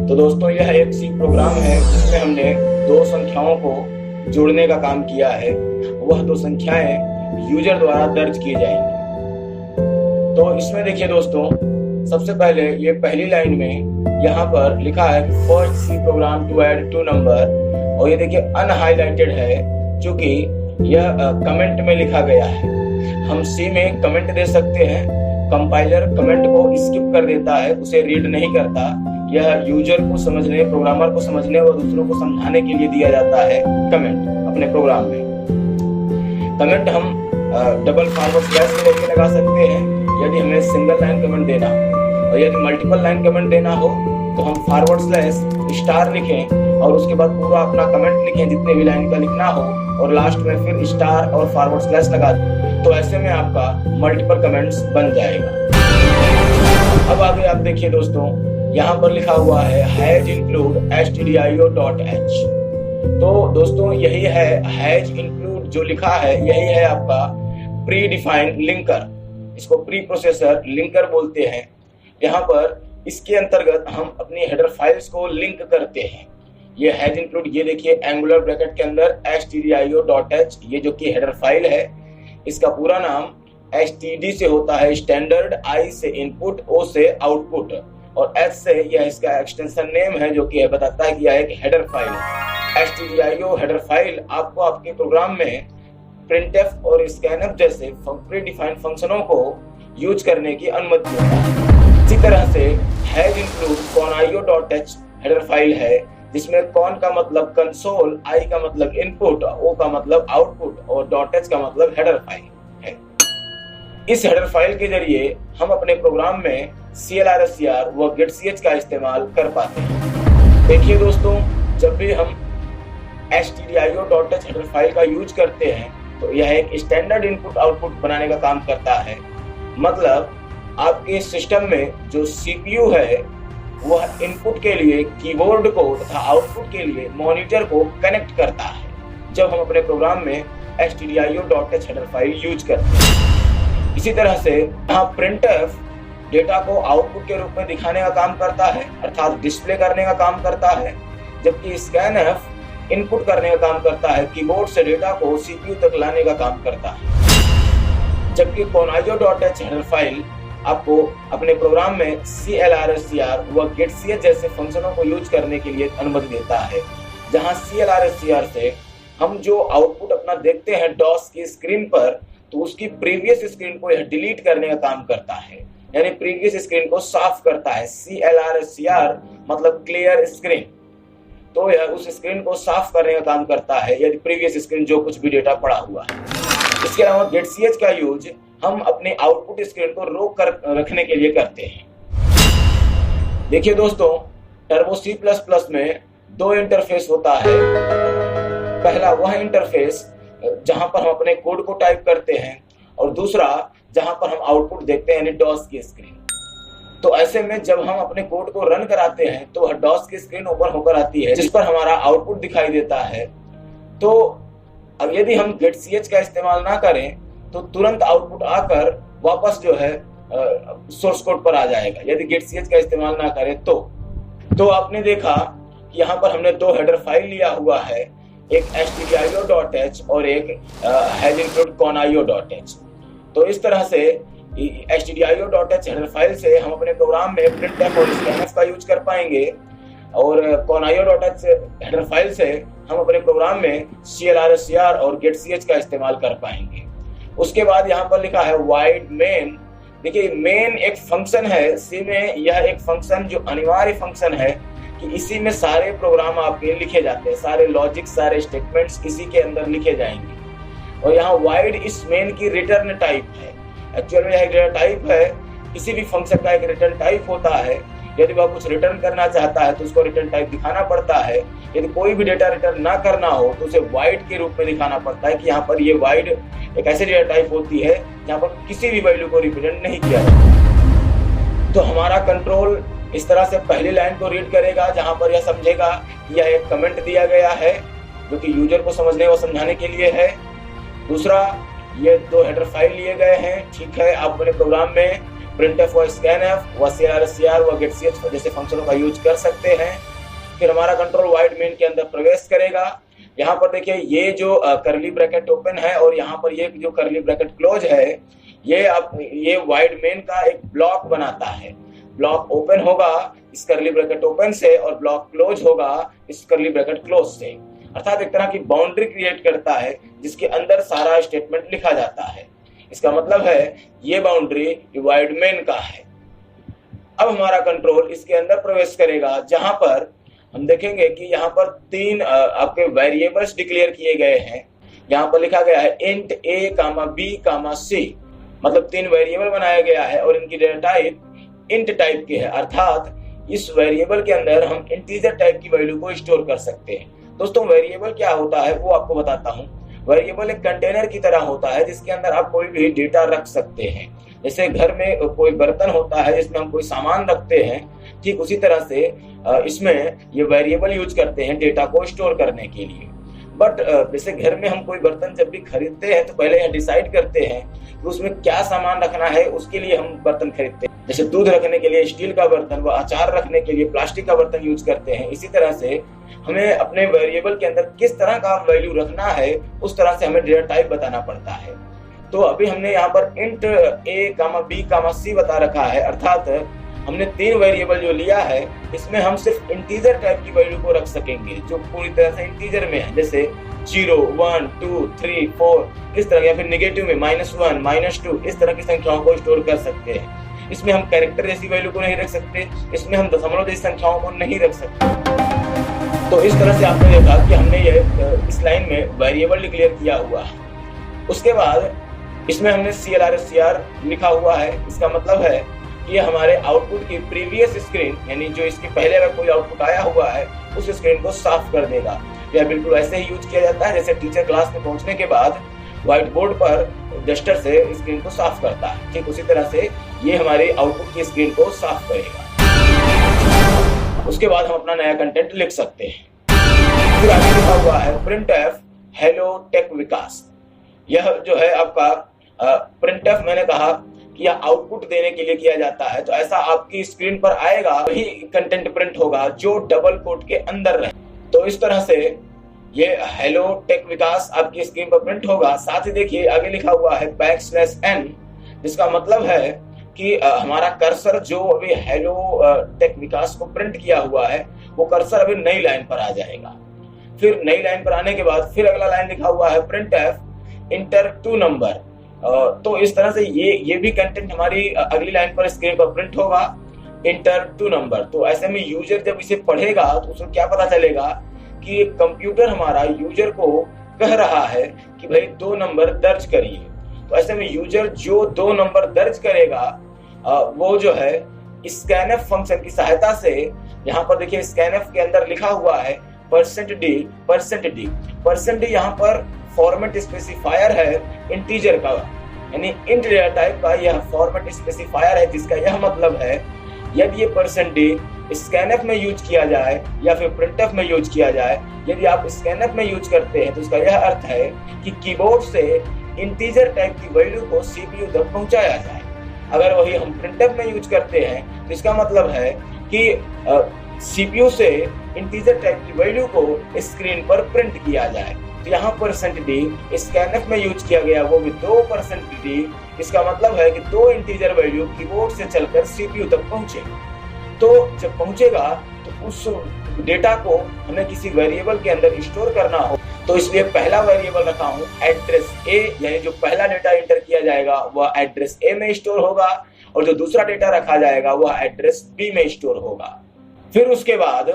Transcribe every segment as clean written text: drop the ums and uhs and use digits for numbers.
तो दोस्तों यह एक सी प्रोग्राम है जिसमें हमने दो संख्याओं को जोड़ने का काम किया है। वह दो संख्याएं यूजर द्वारा दर्ज की जाएंगी। तो इसमें देखिए दोस्तों, सबसे पहले ये पहली लाइन में यहाँ पर लिखा है first C program to add two number, और ये देखिए अनहाइलाइटेड है क्योंकि यह कमेंट में लिखा गया है। हम सी में कमेंट दे सकते हैं, कंपाइलर कमेंट को स्किप कर देता है, उसे रीड नहीं करता। यह यूजर को समझने, प्रोग्रामर को समझने और दूसरों को समझाने के लिए दिया जाता है कमेंट अपने प्रोग्राम में। कमेंट हम डबल फॉरवर्ड स्लैश के जरिए लगा सकते हैं यदि हमें सिंगल लाइन कमेंट देना हो, और यदि मल्टीपल लाइन कमेंट देना हो तो हम फॉरवर्ड स्लैश स्टार लिखें और उसके बाद पूरा अपना कमेंट लिखें जितने भी लाइन का लिखना हो, और लास्ट में फिर स्टार और फॉरवर्ड स्लैश लगा दें। तो ऐसे में आपका मल्टीपल कमेंट्स बन जाएगा। अब आगे आप देखिए दोस्तों, यहाँ पर लिखा हुआ है हैज इंक्लूड stdio.h। तो दोस्तों यही है हैज इंक्लूड, जो लिखा है यही है आपका प्री डिफाइंड लिंकर। इसको प्री प्रोसेसर लिंकर बोलते हैं। यहाँ पर इसके अंतर्गत हम अपनी हेडर फाइल्स को लिंक करते हैं। ये हैज इंक्लूड, ये देखिए एंगुलर ब्रैकेट के अंदर stdio.h, ये जो कि हेडर फाइल है, इसका पूरा नाम std से होता है स्टैंडर्ड, i से इनपुट, o से आउटपुट और h से यह इसका एक्सटेंशन नेम है जो कि बताता है कि यह एक हेडर फाइल है। stdio हेडर फाइल आपको आपके प्रोग्राम में printf और scanf जैसे प्री डिफाइंड फंक्शनों को यूज करने की अनुमति देता है। इसी तरह से has include conio.h header file है जिसमें कॉन का मतलब कंसोल, i का मतलब इनपुट, o का मतलब आउटपुट और .h का मतलब हेडर फाइल है। इस हेडर फाइल के जरिए हम अपने प्रोग्राम में CLR/SCR व getch का इस्तेमाल कर पाते हैं। देखिए दोस्तों, जब भी हम stdio.h हेडर फाइल का यूज करते हैं तो यह एक स्टैंडर्ड इनपुट आउटपुट बनाने का काम करता है। मतलब आपके सिस्टम में जो CPU है वह इनपुट के लिए कीबोर्ड को तथा आउटपुट के लिए मॉनिटर को कनेक्ट करता है जब हम अपने प्रोग्राम में stdio.h हेडर फाइल यूज करते हैं। इसी तरह से यहाँ printf डेटा को आउटपुट के रूप में दिखाने का काम करता है, अर्थात डिस्प्ले करने का काम करता है, जबकि scanf इनपुट करने का काम करता है, कीबोर्ड से डेटा को CPU तक लाने का काम करता है। जबकि conio.h हेडर फाइल आपको अपने प्रोग्राम में CLR/SCR व getch जैसे फंक्शनों को यूज करने के लिए अनुमति देता है। जहां CLR/SCR से हम जो आउटपुट अपना देखते हैं DOS की स्क्रीन पर, तो उसकी प्रीवियस स्क्रीन को यह डिलीट करने का काम करता है, यानी प्रीवियस स्क्रीन को साफ करता है। CLR/SCR मतलब क्लियर स्क्रीन, तो यह उस स्क्रीन को साफ करने का काम करता है यदि प्रीवियस स्क्रीन जो कुछ भी डेटा पड़ा हुआ है। इसके अलावा getch का यूज हम अपने आउटपुट स्क्रीन को रोक कर रखने के लिए करते हैं। देखिए दोस्तों, टर्बो C++ में दो इंटरफेस होता है। पहला वह इंटरफेस जहां पर हम अपने कोड को टाइप करते हैं, और दूसरा जहां पर हम आउटपुट देखते हैं, यानी DOS की स्क्रीन। तो ऐसे में जब हम अपने कोड को रन कराते हैं तो वह DOS की स्क्रीन ओपन होकर आती है जिस पर हमारा आउटपुट दिखाई देता है। तो अब यदि हम getch का इस्तेमाल ना करें तो तुरंत आउटपुट आकर वापस जो है सोर्स कोड पर आ जाएगा, यदि getch का इस्तेमाल ना करें तो आपने देखा कि यहाँ पर हमने दो हेडर फाइल लिया हुआ है, एक stdio.h और एक हैज इंक्लूड conio.h। तो इस तरह से stdio.h हेडर फाइल से हम अपने प्रोग्राम में printf और scanf का यूज कर पाएंगे, और conio.h हेडर फाइल से हम अपने प्रोग्राम में CLR/SCR और getch का इस्तेमाल कर पाएंगे। उसके बाद यहाँ पर लिखा है void main। देखिए मेन एक फंक्शन है सी में, यह एक फंक्शन जो अनिवार्य फंक्शन है कि इसी में सारे प्रोग्राम आपके लिखे जाते हैं, सारे लॉजिक, सारे स्टेटमेंट्स इसी के अंदर लिखे जाएंगे। और यहाँ void इस मेन की रिटर्न टाइप है। एक्चुअल में यह रिटर्न टाइप है, किसी भी फंक्शन का एक रिटर्न टाइप होता है। यदि वह कुछ रिटर्न करना चाहता है तो उसको रिटर्न टाइप दिखाना पड़ता है। यदि कोई भी डेटा रिटर्न ना करना हो तो उसे void के रूप में दिखाना पड़ता है कि यहाँ पर ये void एक ऐसी डेटा टाइप होती है जहाँ पर किसी भी वैल्यू को रिप्रेजेंट नहीं किया जाता। तो हमारा कंट्रोल इस तरह से पहली लाइन को रीड करेगा जहाँ पर यह समझेगा कि यह एक कमेंट दिया गया है जो कि यूजर को समझने व समझाने के लिए है। दूसरा, ये दो हेडर फाइल लिए गए हैं, ठीक है, आप अपने प्रोग्राम में printf व scanf व clr व getch जैसे फंक्शनों का यूज कर सकते हैं। फिर हमारा कंट्रोल वाइड मेन के अंदर प्रवेश करेगा। यहाँ पर देखिए ये जो करली ब्रैकेट ओपन है और यहाँ पर ये जो करली ब्रैकेट क्लोज है, ये वाइड मेन का एक ब्लॉक बनाता है। ब्लॉक ओपन होगा इस करली ब्रैकेट ओपन से और ब्लॉक क्लोज होगा इस करली ब्रैकेट क्लोज से, अर्थात एक तरह की बाउंड्री क्रिएट करता है जिसके अंदर सारा स्टेटमेंट लिखा जाता है। इसका मतलब है ये बाउंड्री वाइड मेन का है। अब हमारा कंट्रोल इसके अंदर प्रवेश करेगा जहां पर हम देखेंगे कि यहाँ पर 3 आपके वेरिएबल्स डिक्लेयर किए गए हैं। यहाँ पर लिखा गया है इंट a, b, c, मतलब 3 वेरिएबल बनाया गया है और इनकी डेटा टाइप इंट टाइप की है, अर्थात इस वेरिएबल के अंदर हम इंटीजर टाइप की वैल्यू को स्टोर कर सकते हैं। दोस्तों वेरिएबल क्या होता है वो आपको बताता हूँ। वेरिएबल एक कंटेनर की तरह होता है जिसके अंदर आप कोई भी डेटा रख सकते हैं। जैसे घर में कोई बर्तन होता है जिसमें हम कोई सामान रखते हैं, ठीक उसी तरह से इसमें ये वेरिएबल यूज करते हैं डेटा को स्टोर करने के लिए। बट जैसे घर में हम कोई बर्तन जब भी खरीदते हैं तो पहले यह डिसाइड करते हैं कि उसमें क्या सामान रखना है, उसके लिए हम बर्तन खरीदते हैं। जैसे दूध रखने के लिए स्टील का बर्तन व अचार रखने के लिए प्लास्टिक का बर्तन यूज करते हैं। इसी तरह से हमें अपने वेरिएबल के अंदर किस तरह का वैल्यू रखना है उस तरह से हमें डेटा टाइप बताना पड़ता है। तो अभी हमने यहाँ पर इंट a, b, c बता रखा है, अर्थात हमने 3 वेरिएबल जो लिया है इसमें हम सिर्फ इंटीजर टाइप की वैल्यू को रख सकेंगे जो पूरी तरह से इंटीजर में है, जैसे 0, 1, 2, 3, 4 इस तरह, या फिर नेगेटिव में -1, -2 इस तरह की संख्याओं को स्टोर कर सकते हैं। इसमें हम कैरेक्टर जैसी वैल्यू को नहीं रख सकते, इसमें हम दशमलव जैसी संख्याओं को नहीं रख सकते। तो इस तरह से आपने देखा कि हमने ये इस लाइन में वेरिएबल डिक्लेयर किया हुआ है। उसके बाद इसमें हमने clr लिखा हुआ है। इसका मतलब है कि हमारे आउटपुट की प्रीवियस स्क्रीन, यानी जो इसके पहले अगर कोई आउटपुट आया हुआ है उस स्क्रीन को साफ कर देगा। यह बिल्कुल ऐसे ही यूज किया जाता है जैसे टीचर क्लास में पहुंचने के बाद व्हाइट बोर्ड पर डस्टर से स्क्रीन को साफ करता है, ठीक उसी तरह से ये हमारे आउटपुट की स्क्रीन को साफ करेगा। उसके बाद हम अपना नया कंटेंट लिख सकते हैं। फिर आगे लिखा हुआ है printf हेलो टेक विकास। यह जो है आपका printf, मैंने कहा कि यह आउटपुट देने के लिए किया जाता है, तो ऐसा आपकी स्क्रीन पर आएगा, वही कंटेंट प्रिंट होगा जो डबल कोट के अंदर रहे। तो इस तरह से ये हेलो टेक विकास आपकी स्क्रीन पर प्रिंट होगा। साथ ही देखिए आगे लिखा हुआ है \n, जिसका मतलब है कि हमारा कर्सर जो अभी हेलो टेक विकास को प्रिंट किया हुआ है वो कर्सर अभी नई लाइन पर आ जाएगा। फिर नई लाइन पर आने के बाद फिर अगला लाइन लिखा हुआ है printf इंटर टू नंबर। तो इस तरह से ये भी कंटेंट हमारी अगली लाइन पर स्क्रीन पर प्रिंट होगा, इंटर टू नंबर। तो ऐसे में यूजर जब इसे पढ़ेगा तो उसको क्या पता चलेगा कि कंप्यूटर हमारा यूजर को कह रहा है कि भाई 2 नंबर दर्ज करिए। तो ऐसे में यूजर जो 2 नंबर दर्ज करेगा वो जो है स्कैनफ फंक्शन की सहायता से, यहाँ पर देखिए स्कैनफ के अंदर लिखा हुआ है %d। यहाँ पर फॉर्मेट स्पेसिफायर है इंटीजर का, यानी इंट डेटा टाइप का यह फॉर्मेट स्पेसिफायर है, जिसका यह मतलब है यदि ये %d स्कैनफ में यूज किया जाए या फिर printf में यूज किया जाए, यदि आप स्कैनफ में यूज करते हैं तो इसका यह अर्थ है कि कीबोर्ड से इंटीजर टाइप की वैल्यू को सीपीयू तक पहुंचाया जाए। अगर वही हम printf में यूज करते हैं तो इसका मतलब है कि सीपीयू से इंटीजर टाइप की वैल्यू को स्क्रीन पर प्रिंट किया जाए। तो यहाँ %d स्कैनफ में यूज किया गया, वो भी 2%d। इसका मतलब है कि 2 इंटीजर वैल्यू कीबोर्ड से चलकर सीपीयू तक पहुंचेगा। तो जब पहुंचेगा तो उस डेटा को हमें किसी वेरिएबल के अंदर स्टोर करना हो, तो इसलिए पहला वेरिएबल रखा हूं एड्रेस a, यानी जो पहला डेटा इंटर किया जाएगा वह एड्रेस a में स्टोर होगा और जो दूसरा डेटा रखा जाएगा वह एड्रेस b में स्टोर होगा। फिर उसके बाद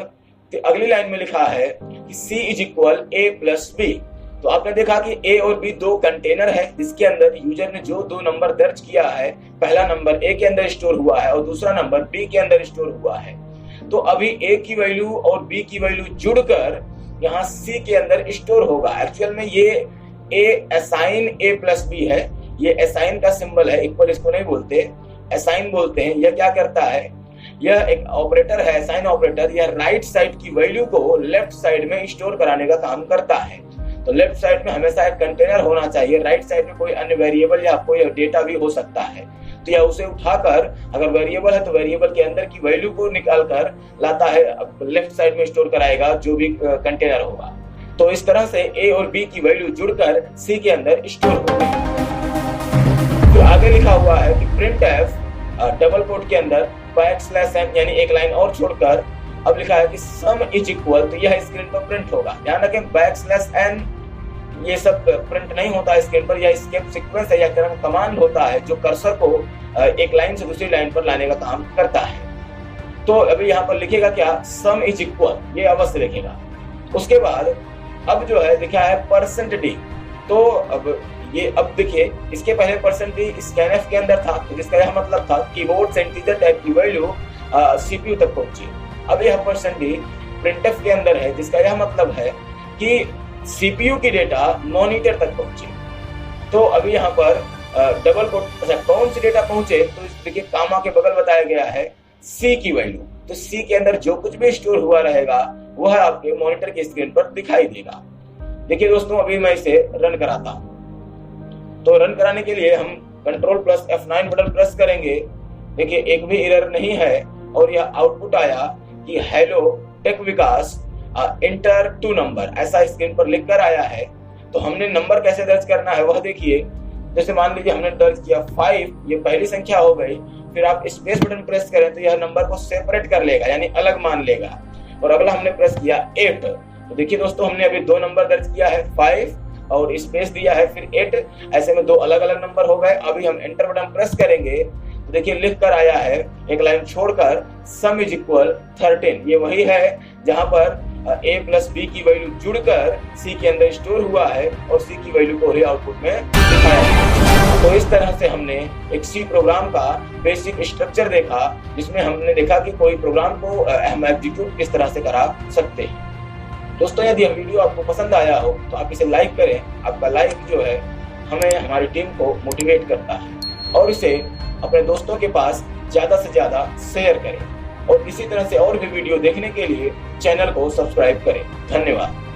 अगली लाइन में लिखा है कि c = a + b। तो आपने देखा कि a और b 2 कंटेनर है जिसके अंदर यूजर ने जो 2 नंबर दर्ज किया है, पहला नंबर a के अंदर स्टोर हुआ है और दूसरा नंबर b के अंदर स्टोर हुआ है। तो अभी a की वैल्यू और b की वैल्यू जुड़कर यहाँ c के अंदर स्टोर होगा। एक्चुअल में ये a असाइन a + b है, ये असाइन का सिंबल है, इक्वल इसको नहीं बोलते, असाइन बोलते हैं। यह क्या करता है, यह एक ऑपरेटर है, असाइन ऑपरेटर। यह राइट साइड की वैल्यू को लेफ्ट साइड में स्टोर कराने का काम करता है। तो लेफ्ट साइड में हमेशा एक कंटेनर होना चाहिए, राइट साइड में कोई अन्य वेरिएबल या कोई डेटा भी हो सकता है। तो यह उसे उठाकर, अगर वेरिएबल है तो वेरिएबल के अंदर की वैल्यू को निकाल कर लाता है, लेफ्ट साइड में स्टोर कराएगा जो भी कंटेनर होगा। तो इस तरह से ए और बी की वैल्यू जुड़कर सी के अंदर स्टोर हो गई। तो आगे लिखा हुआ है कि printf डबल कोट के अंदर \n यानी एक लाइन और छोड़कर अब लिखा है कि सम इज इक्वल, तो यह स्क्रीन पर प्रिंट होगा। ध्यान रखें \n ये सब प्रिंट नहीं होता है स्क्रीन पर, यह एस्केप सीक्वेंस है या कमांड होता है जो कर्सर को एक लाइन से दूसरी लाइन पर लाने का काम करता है। तो अभी यहाँ पर लिखेगा क्या, सम इज इक्वल, ये अवश्य लिखेगा। उसके बाद अब जो है लिखा है %d, तो अब देखिए इसके पहले %d scanf के अंदर था, तो जिसका यह मतलब था कीबोर्ड से इंटीजर टाइप की वैल्यू सीपीयू तक पहुंची। अब यह %d printf के अंदर है, जिसका यह मतलब है कि सीपीयू की डेटा मॉनिटर तक पहुंचे। तो अभी यहाँ पर डबल कोट, अच्छा कौन सी डेटा पहुंचे, तो देखिए कामा के बगल बताया गया है सी की वैल्यू। तो सी के अंदर जो कुछ भी स्टोर हुआ रहेगा वह आपके मॉनिटर की स्क्रीन पर दिखाई देगा। देखिए दोस्तों अभी मैं इसे रन कराता हूं। तो रन कराने के लिए हम Ctrl+F9 बटन प्रेस करेंगे। देखिए एक भी एरर नहीं है और यह आउटपुट आया कि हेलो टेक विकास इंटर 2 नंबर, ऐसा स्क्रीन पर लिख कर आया है। तो हमने नंबर कैसे दर्ज करना है वह देखिए। जैसे मान लीजिए हमने दर्ज किया 5, ये पहली संख्या हो गई, फिर आप स्पेस बटन प्रेस करें तो यह नंबर को सेपरेट कर लेगा यानी अलग मान लेगा। और अगला हमने प्रेस किया 8, तो देखिए दोस्तों हमने अभी 2 नंबर दर्ज किया है, 5 और स्पेस दिया है फिर 8, ऐसे में 2 अलग अलग नंबर हो गए। अभी हम एंटर बटन प्रेस करेंगे तो देखिए लिख कर आया है एक लाइन छोड़कर सम इज इक्वल 13। ये वही है जहां पर a प्लस बी की वैल्यू जुड़कर सी के अंदर स्टोर हुआ है और सी की वैल्यू को आउटपुट में दिखाया है। तो इस तरह से हमने एक सी प्रोग्राम का बेसिक स्ट्रक्चर देखा, जिसमें हमने देखा कि कोई प्रोग्राम को हम एग्जीक्यूट किस तरह से करा सकते हैं। दोस्तों यदि यह वीडियो आपको पसंद आया हो तो आप इसे लाइक करें। आपका लाइक जो है हमें, हमारी टीम को मोटिवेट करता है, और इसे अपने दोस्तों के पास ज्यादा से ज्यादा शेयर करें। और इसी तरह से और भी वीडियो देखने के लिए चैनल को सब्सक्राइब करें। धन्यवाद।